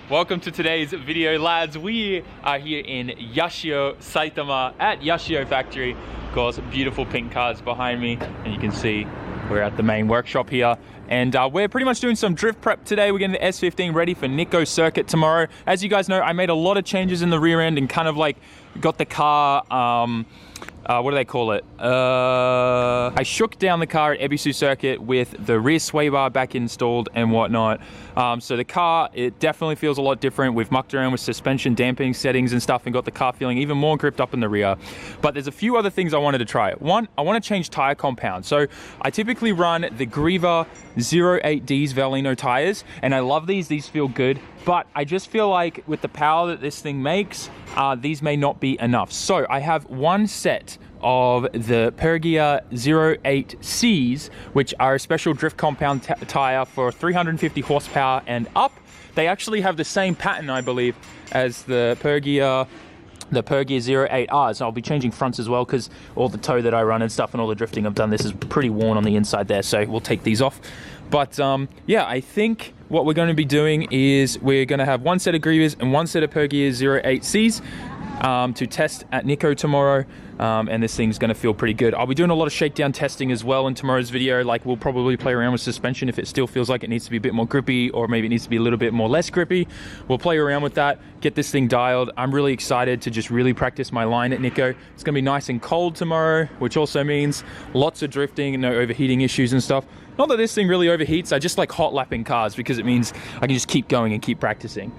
Welcome to today's video, lads. We are here in Yashio, Saitama at Yashio Factory. Of course, beautiful pink cars behind me, and you can see we're at the main workshop here. And we're pretty much doing some drift prep today. We're getting the S15 ready for Nikko circuit tomorrow. As you guys know, I made a lot of changes in the rear end and kind of like got the car, what do they call it? I shook down the car at Ebisu circuit with the rear sway bar back installed and whatnot. So the car, it definitely feels a lot different. We've mucked around with suspension damping settings and stuff and got the car feeling even more gripped up in the rear. But there's a few other things I wanted to try. One, I want to change tire compound. So I typically run the Greva 08Ds Valino tires, and I love these. These feel good. But I just feel like with the power that this thing makes, these may not be enough. So I have one set of the Pergia 08Cs, which are a special drift compound tire for 350 horsepower and up. They actually have the same pattern, I believe, as the Pergia 08Rs. I'll be changing fronts as well because all the tow that I run and stuff and all the drifting I've done, this is pretty worn on the inside there, so we'll take these off. But yeah, I think what we're going to be doing is we're going to have one set of Grevas and one set of Pergia 08Cs to test at Nikko tomorrow, and this thing's going to feel pretty good. I'll be doing a lot of shakedown testing as well in tomorrow's video. Like, we'll probably play around with suspension if it still feels like it needs to be a bit more grippy, or maybe it needs to be a little bit more less grippy. We'll play around with that, get this thing dialed. I'm really excited to just really practice my line at Nikko. It's going to be nice and cold tomorrow, which also means lots of drifting and no overheating issues and stuff. Not that this thing really overheats, I just like hot lapping cars because it means I can just keep going and keep practicing.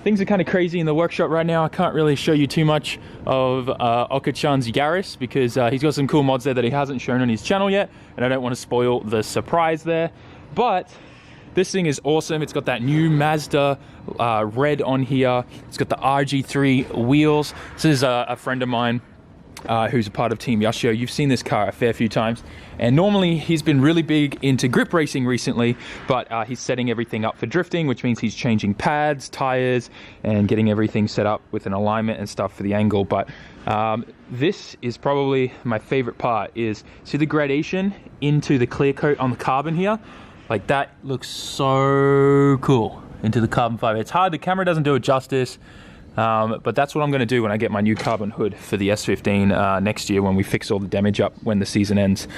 Things are kind of crazy in the workshop right now. I can't really show you too much of Okachan's Yaris because he's got some cool mods there that he hasn't shown on his channel yet, and I don't want to spoil the surprise there. But this thing is awesome. It's got that new Mazda red on here. It's got the RG3 wheels. This is a friend of mine who's a part of Team Yashio. You've seen this car a fair few times, and normally he's been really big into grip racing recently, but he's setting everything up for drifting, which means he's changing pads, tires, and getting everything set up with an alignment and stuff for the angle. But this is probably my favorite part, is see the gradation into the clear coat on the carbon here? Like, that looks so cool into the carbon fiber. It's hard, the camera doesn't do it justice. But that's what I'm going to do when I get my new carbon hood for the S15 next year, when we fix all the damage up when the season ends.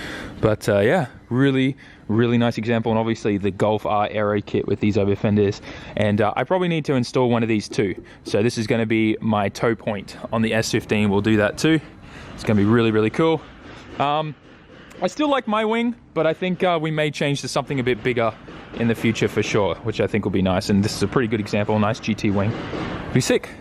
But yeah, really nice example. And obviously the Golf R Aero kit with these over fenders. And I probably need to install one of these too. So this is going to be my tow point on the S15. We'll do that too. It's going to be really cool. I still like my wing, but I think we may change to something a bit bigger in the future for sure, which I think will be nice. And this is a pretty good example, nice GT wing. Be sick.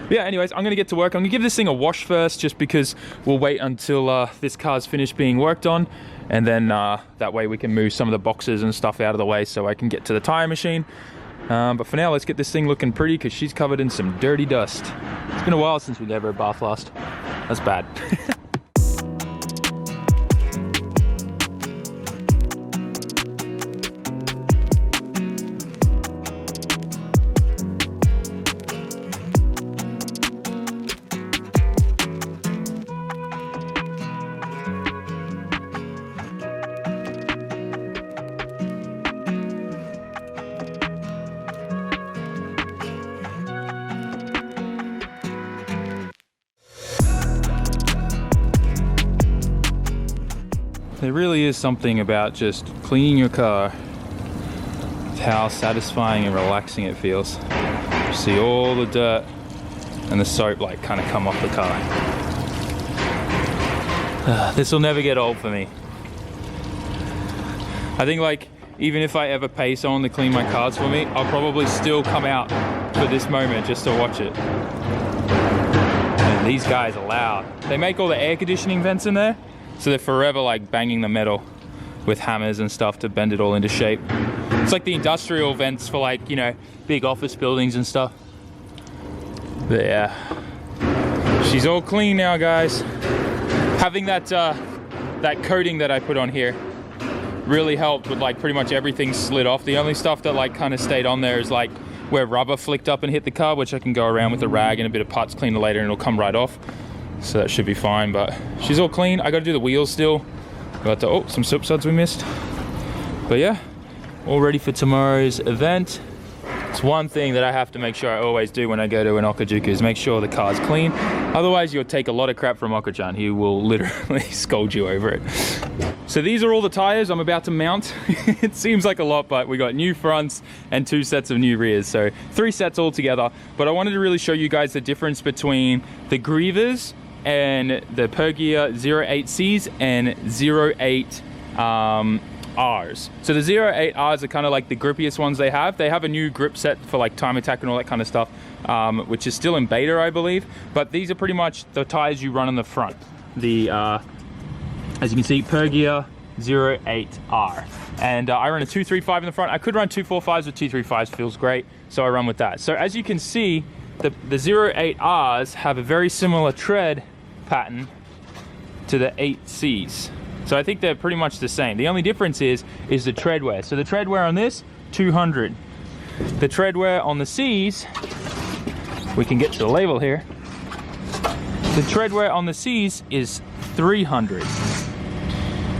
But yeah, anyways, I'm going to get to work. I'm going to give this thing a wash first, just because we'll wait until this car's finished being worked on, and then that way we can move some of the boxes and stuff out of the way so I can get to the tire machine. But for now, let's get this thing looking pretty, because she's covered in some dirty dust. It's been a while since we gave her a bath last. That's bad. There really is something about just cleaning your car, how satisfying and relaxing it feels. You see all the dirt and the soap like kind of come off the car. This will never get old for me. I think, like, even if I ever pay someone to clean my cars for me, I'll probably still come out for this moment just to watch it. And these guys are loud. They make all the air conditioning vents in there, so they're forever like banging the metal with hammers and stuff to bend it all into shape. It's like the industrial vents for, like, you know, big office buildings and stuff. But yeah, she's all clean now, guys. Having that that coating that I put on here really helped with, like, pretty much everything slid off. The only stuff that like kind of stayed on there is like where rubber flicked up and hit the car, which I can go around with a rag and a bit of parts cleaner later and it'll come right off. So that should be fine, but she's all clean. I got to do the wheels still. Got to, oh, some soap suds we missed. But yeah, all ready for tomorrow's event. It's one thing that I have to make sure I always do when I go to an Okajuku is make sure the car's clean. Otherwise, you'll take a lot of crap from Okachan. He will literally scold you over it. So these are all the tires I'm about to mount. It seems like a lot, but we got new fronts and 2 sets of new rears. So 3 sets all together. But I wanted to really show you guys the difference between the Grievers and the Pergia 08Cs and 08 Rs. So the 08Rs are kind of like the grippiest ones they have. They have a new grip set for like time attack and all that kind of stuff, which is still in beta, I believe. But these are pretty much the tires you run on the front. The, as you can see, Pergia 08R. And I run a 235 in the front. I could run 245s, but 235s feels great, so I run with that. So as you can see, the 08Rs have a very similar tread pattern to the 8Cs. So I think they're pretty much the same. The only difference is the tread wear. So the tread wear on this, 200. The tread wear on the Cs, we can get to the label here. The tread wear on the Cs is 300.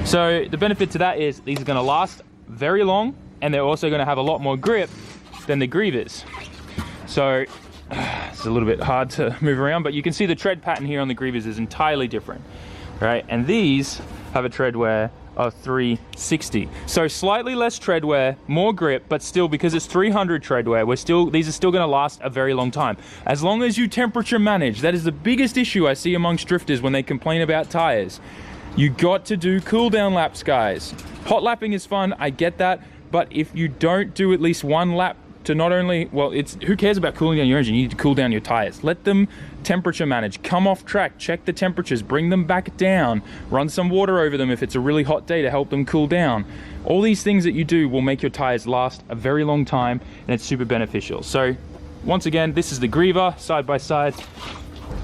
So the benefit to that is these are gonna last very long, and they're also gonna have a lot more grip than the Grievers. So it's a little bit hard to move around, but you can see the tread pattern here on the Grievers is entirely different, right? And these have a tread wear of 360. So slightly less tread wear, more grip, but still, because it's 300 tread wear, these are still gonna last a very long time. As long as you temperature manage. That is the biggest issue I see amongst drifters when they complain about tires. You got to do cool down laps, guys. Hot lapping is fun, I get that, but if you don't do at least 1 lap to not only, well, who cares about cooling down your engine? You need to cool down your tires. Let them temperature manage, come off track, check the temperatures, bring them back down, run some water over them if it's a really hot day to help them cool down. All these things that you do will make your tires last a very long time, and it's super beneficial. So once again, this is the Griever side by side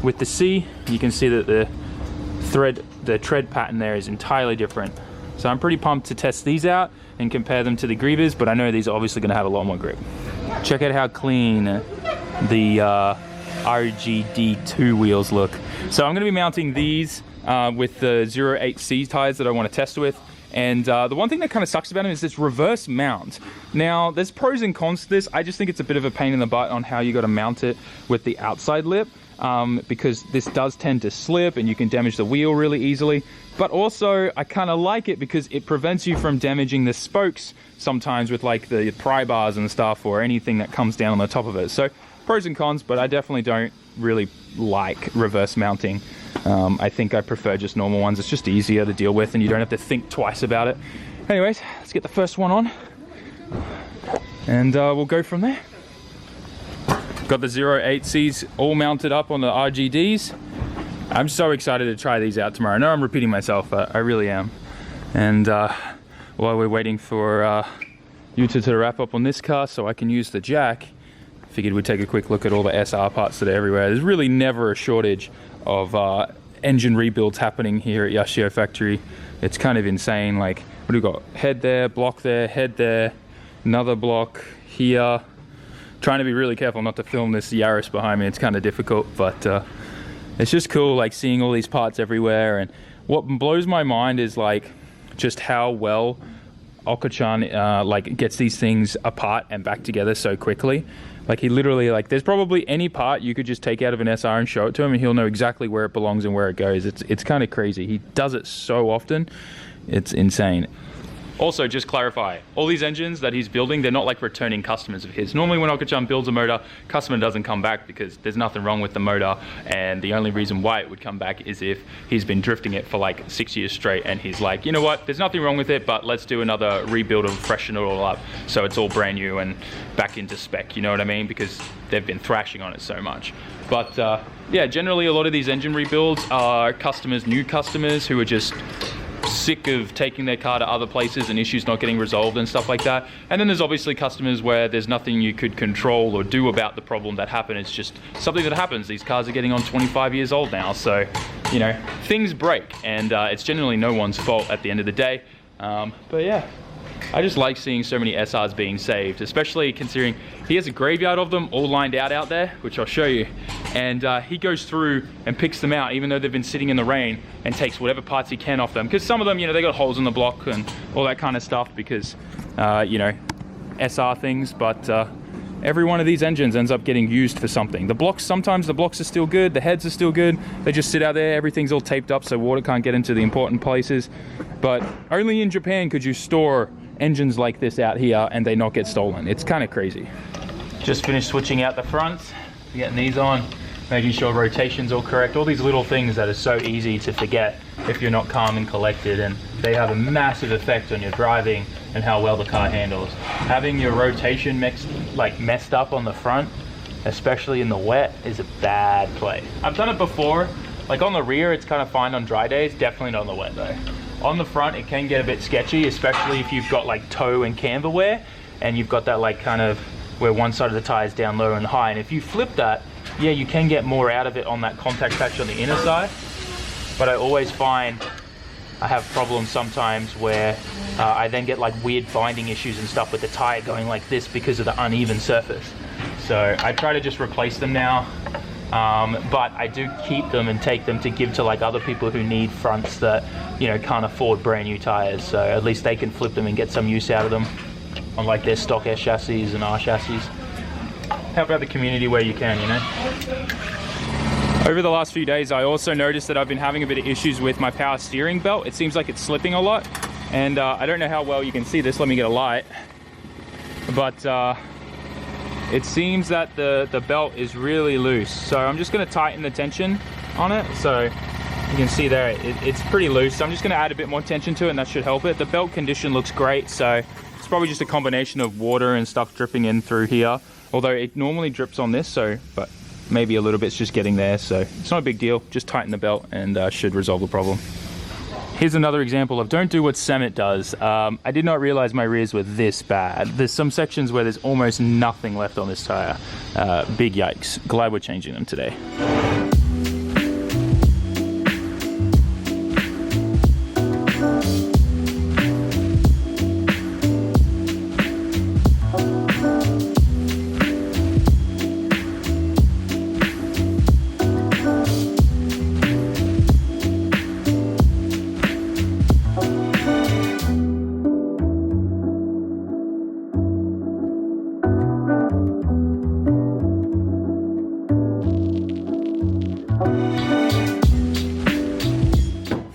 with the C. You can see that the tread pattern there is entirely different. So I'm pretty pumped to test these out and compare them to the Grievers, but I know these are obviously gonna have a lot more grip. Check out how clean the RGD2 wheels look. So I'm gonna be mounting these with the 08C tires that I wanna test with. And the one thing that kind of sucks about them is this reverse mount. Now, there's pros and cons to this. I just think it's a bit of a pain in the butt on how you gotta mount it with the outside lip. Because this does tend to slip and you can damage the wheel really easily. But also, I kind of like it because it prevents you from damaging the spokes sometimes with like the pry bars and stuff, or anything that comes down on the top of it. So pros and cons, but I definitely don't really like reverse mounting. I think I prefer just normal ones. It's just easier to deal with and you don't have to think twice about it. Anyways, let's get the first one on and we'll go from there. Got the 08Cs all mounted up on the RGDs. I'm so excited to try these out tomorrow. I know I'm repeating myself, but I really am. And while we're waiting for Yuta to wrap up on this car so I can use the jack, figured we'd take a quick look at all the SR parts that are everywhere. There's really never a shortage of engine rebuilds happening here at Yashio Factory. It's kind of insane. Like, what do we got? Head there, block there, head there, another block here. Trying to be really careful not to film this Yaris behind me. It's kind of difficult, but it's just cool, like seeing all these parts everywhere. And what blows my mind is like just how well Okachan like gets these things apart and back together so quickly. Like he literally, like there's probably any part you could just take out of an SR and show it to him and he'll know exactly where it belongs and where it goes. It's kind of crazy. He does it so often. It's insane. Also, just clarify, all these engines that he's building, they're not like returning customers of his. Normally when Okachan builds a motor, customer doesn't come back because there's nothing wrong with the motor, and the only reason why it would come back is if he's been drifting it for like 6 years straight and he's like, you know what, there's nothing wrong with it, but let's do another rebuild and freshen it all up so it's all brand new and back into spec, you know what I mean? Because they've been thrashing on it so much. But yeah, generally a lot of these engine rebuilds are customers, new customers who are just sick of taking their car to other places and issues not getting resolved and stuff like that. And then there's obviously customers where there's nothing you could control or do about the problem that happened. It's just something that happens. These cars are getting on 25 years old now, so you know, things break, and it's generally no one's fault at the end of the day. But yeah, I just like seeing so many SRs being saved, especially considering he has a graveyard of them all lined out there, which I'll show you. And he goes through and picks them out, even though they've been sitting in the rain, and takes whatever parts he can off them. Because some of them, you know, they got holes in the block and all that kind of stuff because, you know, SR things. But every one of these engines ends up getting used for something. The blocks, sometimes the blocks are still good, the heads are still good, they just sit out there, everything's all taped up so water can't get into the important places. But only in Japan could you store engines like this out here and they not get stolen. It's kind of crazy. Just finished switching out the fronts, getting these on, making sure rotation's all correct. All these little things that are so easy to forget if you're not calm and collected, and they have a massive effect on your driving and how well the car handles. Having your rotation messed up on the front, especially in the wet, is a bad play. I've done it before, like on the rear it's kind of fine on dry days, definitely not on the wet though. On the front it can get a bit sketchy, especially if you've got like toe and camber wear and you've got that like kind of where one side of the tire is down low and high, and if you flip that, yeah, you can get more out of it on that contact patch on the inner side. But I always find I have problems sometimes where I then get like weird binding issues and stuff with the tire going like this because of the uneven surface. So I try to just replace them now, but I do keep them and take them to give to like other people who need fronts that, you know, can't afford brand new tires. So at least they can flip them and get some use out of them on like their stock S chassis and R chassis. Help out the community where you can, you know. Over the last few days, I also noticed that I've been having a bit of issues with my power steering belt. It seems like it's slipping a lot, and I don't know how well you can see this. Let me get a light. But it seems that the belt is really loose. So I'm just gonna tighten the tension on it. So you can see there, it's pretty loose. So I'm just gonna add a bit more tension to it and that should help it. The belt condition looks great. So it's probably just a combination of water and stuff dripping in through here. Although it normally drips on this, so, but maybe a little bit's just getting there, so it's not a big deal. Just tighten the belt and should resolve the problem. Here's another example of don't do what SAMMIT does. I did not realize my rears were this bad. There's some sections where there's almost nothing left on this tire. Big yikes. Glad we're changing them today.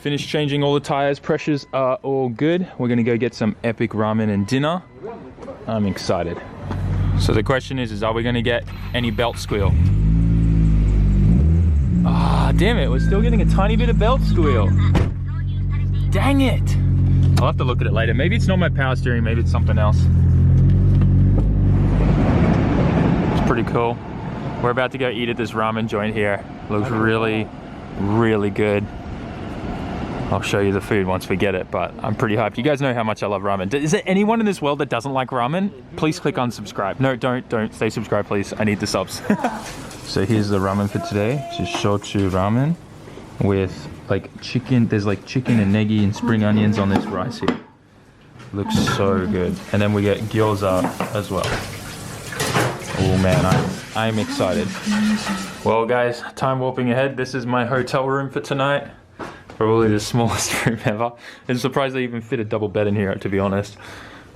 Finished changing all the tires, pressures are all good. We're gonna go get some epic ramen and dinner. I'm excited. So the question is are we gonna get any belt squeal? Ah, damn it, we're still getting a tiny bit of belt squeal. Dang it. I'll have to look at it later. Maybe it's not my power steering, maybe it's something else. It's pretty cool. We're about to go eat at this ramen joint here. Looks really, really good. I'll show you the food once we get it, but I'm pretty hyped. You guys know how much I love ramen. Is there anyone in this world that doesn't like ramen? Please click unsubscribe. No, don't stay subscribed, please. I need the subs. So here's the ramen for today. Just shochu ramen with like chicken. There's like chicken and negi and spring onions on this rice here. Looks so good. And then we get gyoza as well. Oh man, I'm excited. Well guys, time warping ahead. This is my hotel room for tonight. Probably the smallest room ever. I'm surprised they even fit a double bed in here, to be honest.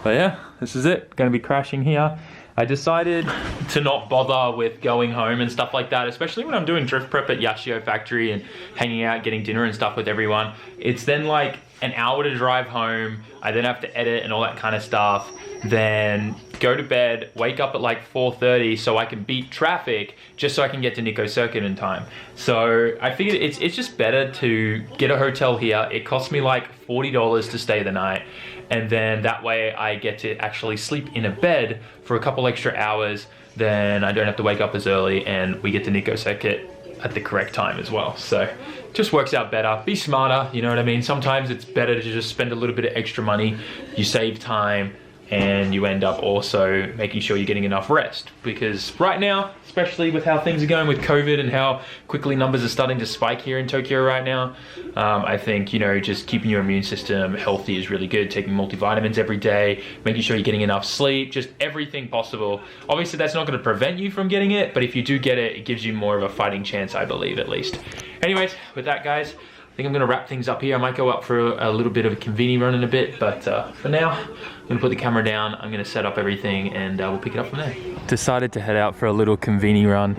But yeah, this is it. Gonna be crashing here. I decided to not bother with going home and stuff like that, especially when I'm doing drift prep at Yashio Factory and hanging out, getting dinner and stuff with everyone. It's then like an hour to drive home. I then have to edit and all that kind of stuff. Then go to bed, wake up at like 4:30 so I can beat traffic just so I can get to Nikko Circuit in time. So I figured it's just better to get a hotel here. It cost me like $40 to stay the night. And then that way I get to actually sleep in a bed for a couple extra hours. Then I don't have to wake up as early and we get to Nikko Circuit at the correct time as well. So it just works out better. Be smarter, you know what I mean? Sometimes it's better to just spend a little bit of extra money. You save time and you end up also making sure you're getting enough rest. Because right now, especially with how things are going with COVID and how quickly numbers are starting to spike here in Tokyo right now, I think, you know, just keeping your immune system healthy is really good. Taking multivitamins every day, making sure you're getting enough sleep, just everything possible. Obviously, that's not going to prevent you from getting it, but if you do get it, it gives you more of a fighting chance, I believe, at least. Anyways, with that, guys, think I'm gonna wrap things up here. I might go up for a little bit of a conveni run in a bit, but for now, I'm gonna put the camera down, I'm gonna set up everything, and we'll pick it up from there. Decided to head out for a little conveni run.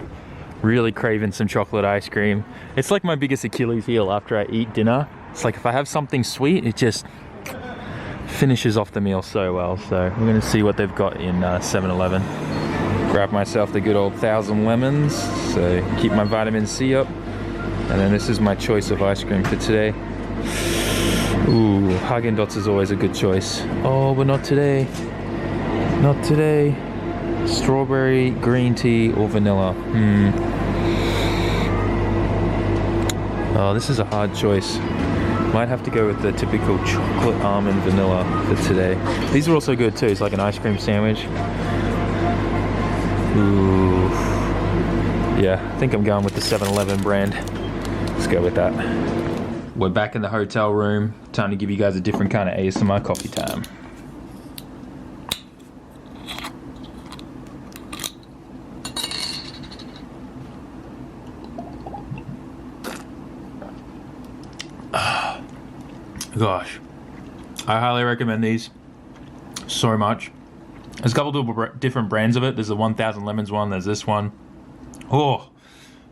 Really craving some chocolate ice cream. It's like my biggest Achilles heel after I eat dinner. It's like if I have something sweet, it just finishes off the meal so well. So we're gonna see what they've got in 7-Eleven. Grab myself the good old 1,000 lemons, so keep my vitamin C up. And then this is my choice of ice cream for today. Ooh, Haagen-Dazs is always a good choice. Oh, but not today. Not today. Strawberry, green tea, or vanilla. Oh, this is a hard choice. Might have to go with the typical chocolate almond vanilla for today. These are also good too. It's like an ice cream sandwich. Ooh. Yeah, I think I'm going with the 7-Eleven brand. Let's go with that. We're back in the hotel room. Time to give you guys a different kind of ASMR coffee time. Gosh, I highly recommend these so much. There's a couple of different brands of it. There's the 1,000 Lemons one, there's this one. Oh,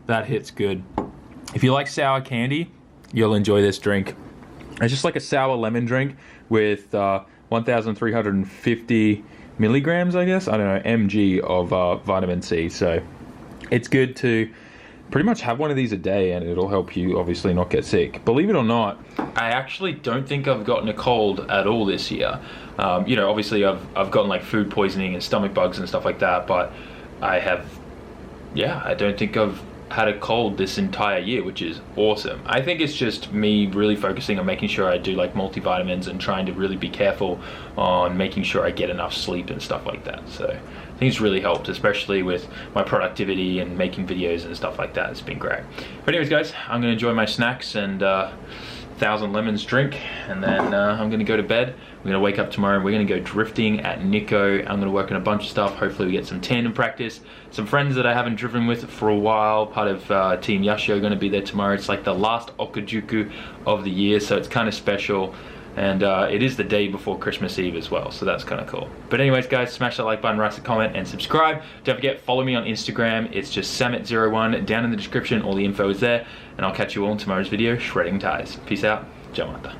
that hits good. If you like sour candy, you'll enjoy this drink. It's just like a sour lemon drink with 1,350 milligrams, I guess. I don't know, mg of vitamin C. So it's good to pretty much have one of these a day, and it'll help you obviously not get sick. Believe it or not, I actually don't think I've gotten a cold at all this year. You know, obviously I've gotten like food poisoning and stomach bugs and stuff like that, but I don't think I've had a cold this entire year, which is awesome. I think it's just me really focusing on making sure I do like multivitamins and trying to really be careful on making sure I get enough sleep and stuff like that. So I think it's really helped, especially with my productivity and making videos and stuff like that. It's been great. But anyways guys, I'm gonna enjoy my snacks and 1,000 Lemons drink, and then I'm gonna go to bed. We're gonna wake up tomorrow and we're gonna go drifting at Nico. I'm gonna work on a bunch of stuff. Hopefully we get some tandem practice. Some friends that I haven't driven with for a while, part of Team Yashio, are gonna be there tomorrow. It's like the last Okajuku of the year, so it's kind of special. And it is the day before Christmas Eve as well, so that's kind of cool. But anyways guys, smash that like button, write a comment, and subscribe. Don't forget, follow me on Instagram. It's just SAMMIT01. Down in the description, all the info is there. And I'll catch you all in tomorrow's video, shredding tires. Peace out. Ciao, Mata.